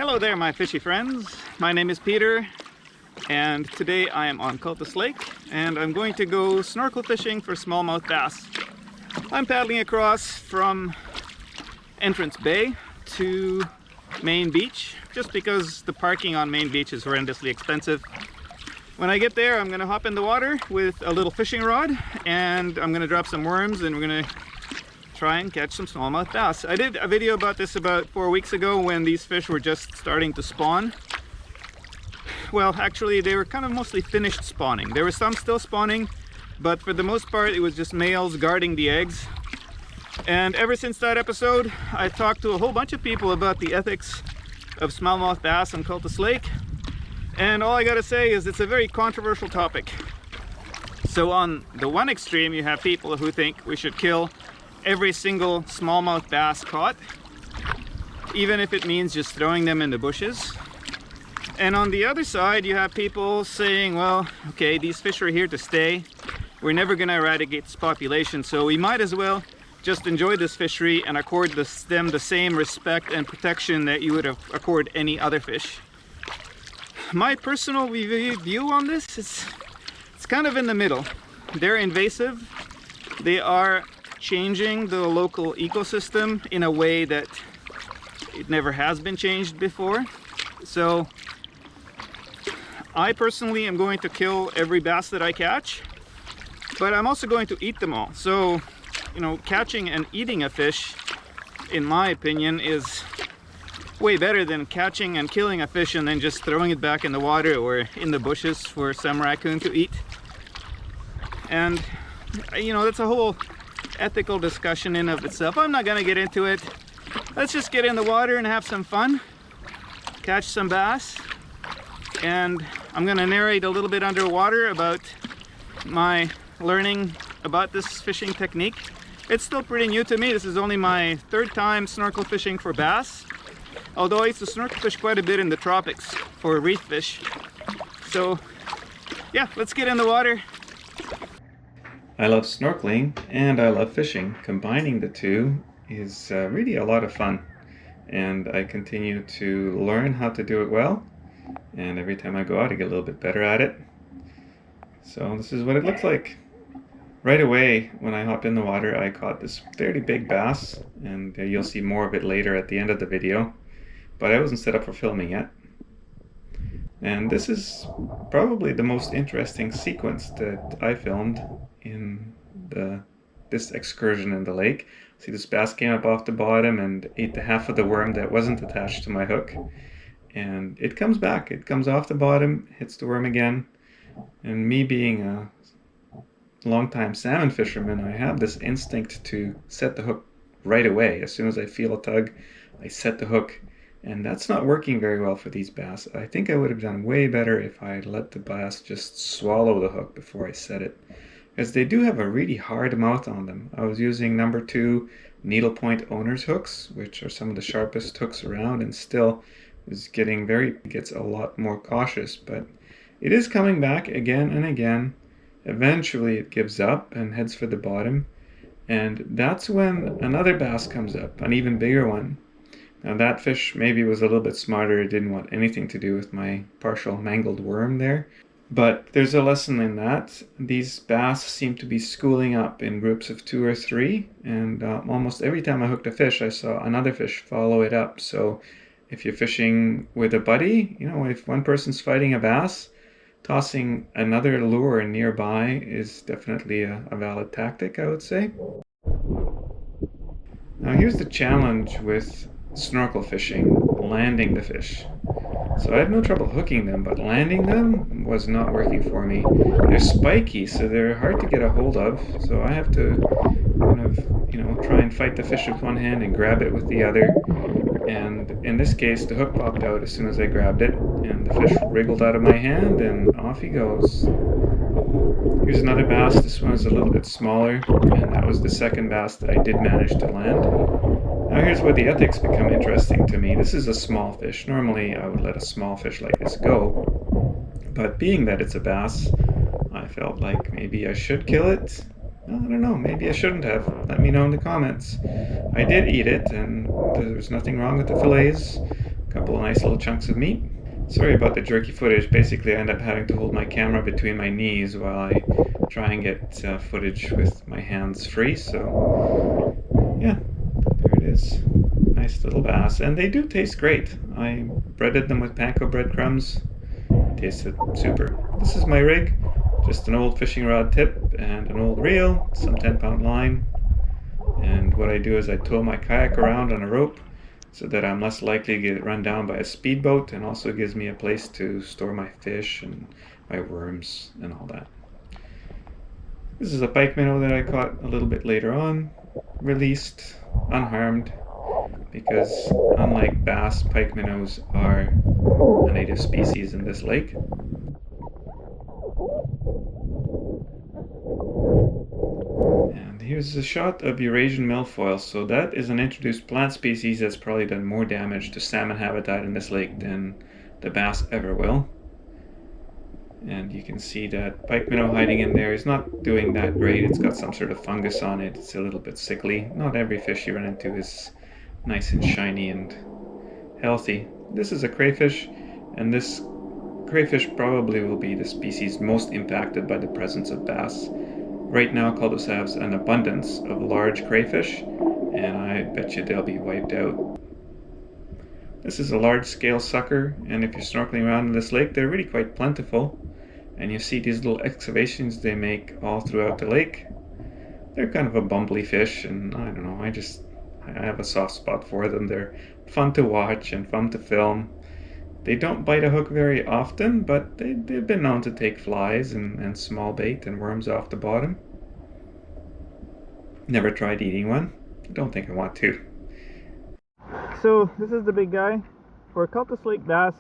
Hello there, my fishy friends. My name is Peter, and today I am on Cultus Lake, and I'm going to go snorkel fishing for smallmouth bass. I'm paddling across from Entrance Bay to Main Beach, just because the parking on Main Beach is horrendously expensive. When I get there, I'm going to hop in the water with a little fishing rod, and I'm going to drop some worms, and we're going to try and catch some smallmouth bass. I did a video about this about 4 weeks ago when these fish were just starting to spawn. Well, actually they were kind of mostly finished spawning. There were some still spawning, but for the most part it was just males guarding the eggs. And ever since that episode, I talked to a whole bunch of people about the ethics of smallmouth bass on Cultus Lake, and all I gotta say is it's a very controversial topic. So on the one extreme you have people who think we should kill every single smallmouth bass caught, even if it means just throwing them in the bushes. And on the other side you have people saying, well, okay, these fish are here to stay, we're never going to eradicate this population, so we might as well just enjoy this fishery and accord them the same respect and protection that you would have accord any other fish. My personal view on this is it's kind of in the middle. They're invasive, they are changing the local ecosystem in a way that it never has been changed before. So I personally am going to kill every bass that I catch, but I'm also going to eat them all. So, you know, catching and eating a fish, in my opinion, is way better than catching and killing a fish and then just throwing it back in the water or in the bushes for some raccoon to eat. And you know, that's a whole ethical discussion in of itself. I'm not gonna get into it. Let's just get in the water and have some fun, catch some bass, and I'm gonna narrate a little bit underwater about my learning about this fishing technique. It's still pretty new to me. This is only my third time snorkel fishing for bass, although I used to snorkel fish quite a bit in the tropics for reef fish. So yeah, let's get in the water. I love snorkeling and I love fishing. Combining the two is really a lot of fun, and I continue to learn how to do it well, and every time I go out I get a little bit better at it. So this is what it looks like. Right away when I hop in the water I caught this fairly big bass, and you'll see more of it later at the end of the video, but I wasn't set up for filming yet. And this is probably the most interesting sequence that I filmed in this excursion in the lake. See, this bass came up off the bottom and ate the half of the worm that wasn't attached to my hook. And it comes back, it comes off the bottom, hits the worm again. And me being a longtime salmon fisherman, I have this instinct to set the hook right away. As soon as I feel a tug, I set the hook. And that's not working very well for these bass. I think I would have done way better if I had let the bass just swallow the hook before I set it, because they do have a really hard mouth on them. I was using number 2 needlepoint owner's hooks, which are some of the sharpest hooks around, and still gets a lot more cautious, but it is coming back again and again. Eventually it gives up and heads for the bottom, and that's when another bass comes up, an even bigger one. Now that fish maybe was a little bit smarter, it didn't want anything to do with my partial mangled worm there. But there's a lesson in that. These bass seem to be schooling up in groups of 2 or 3, and almost every time I hooked a fish I saw another fish follow it up. So if you're fishing with a buddy, you know, if one person's fighting a bass, tossing another lure nearby is definitely a valid tactic, I would say. Now here's the challenge with snorkel fishing, landing the fish. So I had no trouble hooking them, but landing them was not working for me. They're spiky, so they're hard to get a hold of, so I have to kind of, you know, try and fight the fish with one hand and grab it with the other. And in this case the hook popped out as soon as I grabbed it, and the fish wriggled out of my hand and off he goes. Here's another bass. This one is a little bit smaller, and that was the second bass that I did manage to land. Now here's where the ethics become interesting to me. This is a small fish. Normally I would let a small fish like this go, but being that it's a bass, I felt like maybe I should kill it. I don't know, maybe I shouldn't have. Let me know in the comments. I did eat it, and there was nothing wrong with the fillets, A couple of nice little chunks of meat. Sorry about the jerky footage. Basically, I end up having to hold my camera between my knees while I try and get footage with my hands free. So, yeah, there it is. Nice little bass. And they do taste great. I breaded them with panko breadcrumbs. Tasted super. This is my rig. Just an old fishing rod tip and an old reel, some 10-pound line. And what I do is I tow my kayak around on a rope so that I'm less likely to get run down by a speedboat, and also gives me a place to store my fish and my worms and all that. This is a pike minnow that I caught a little bit later on, released, unharmed, because unlike bass, pike minnows are a native species in this lake. And here's a shot of Eurasian milfoil. So that is an introduced plant species that's probably done more damage to salmon habitat in this lake than the bass ever will. And you can see that pike minnow hiding in there is not doing that great. It's got some sort of fungus on it. It's a little bit sickly. Not every fish you run into is nice and shiny and healthy. This is a crayfish, and this crayfish probably will be the species most impacted by the presence of bass. Right now, Cultus has an abundance of large crayfish, and I bet you they'll be wiped out. This is a large-scale sucker, and if you're snorkeling around in this lake, they're really quite plentiful. And you see these little excavations they make all throughout the lake. They're kind of a bumbly fish, and I don't know, I have a soft spot for them. They're fun to watch and fun to film. They don't bite a hook very often, but they've been known to take flies and small bait and worms off the bottom. Never tried eating one. I don't think I want to. So this is the big guy. For a Cultus Lake bass,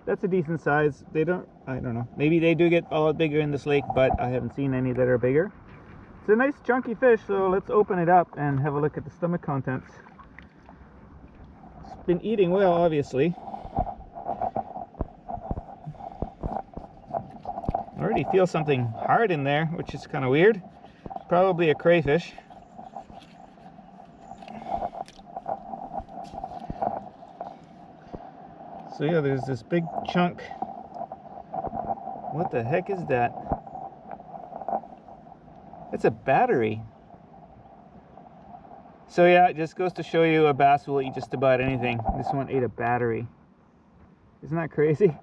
that's a decent size. I don't know. Maybe they do get a lot bigger in this lake, but I haven't seen any that are bigger. It's a nice chunky fish, so let's open it up and have a look at the stomach contents. It's been eating well, obviously. I already feel something hard in there, which is kind of weird. Probably a crayfish. So yeah, there's this big chunk. What the heck is that? It's a battery. So yeah, it just goes to show you a bass will eat just about anything. This one ate a battery. Isn't that crazy?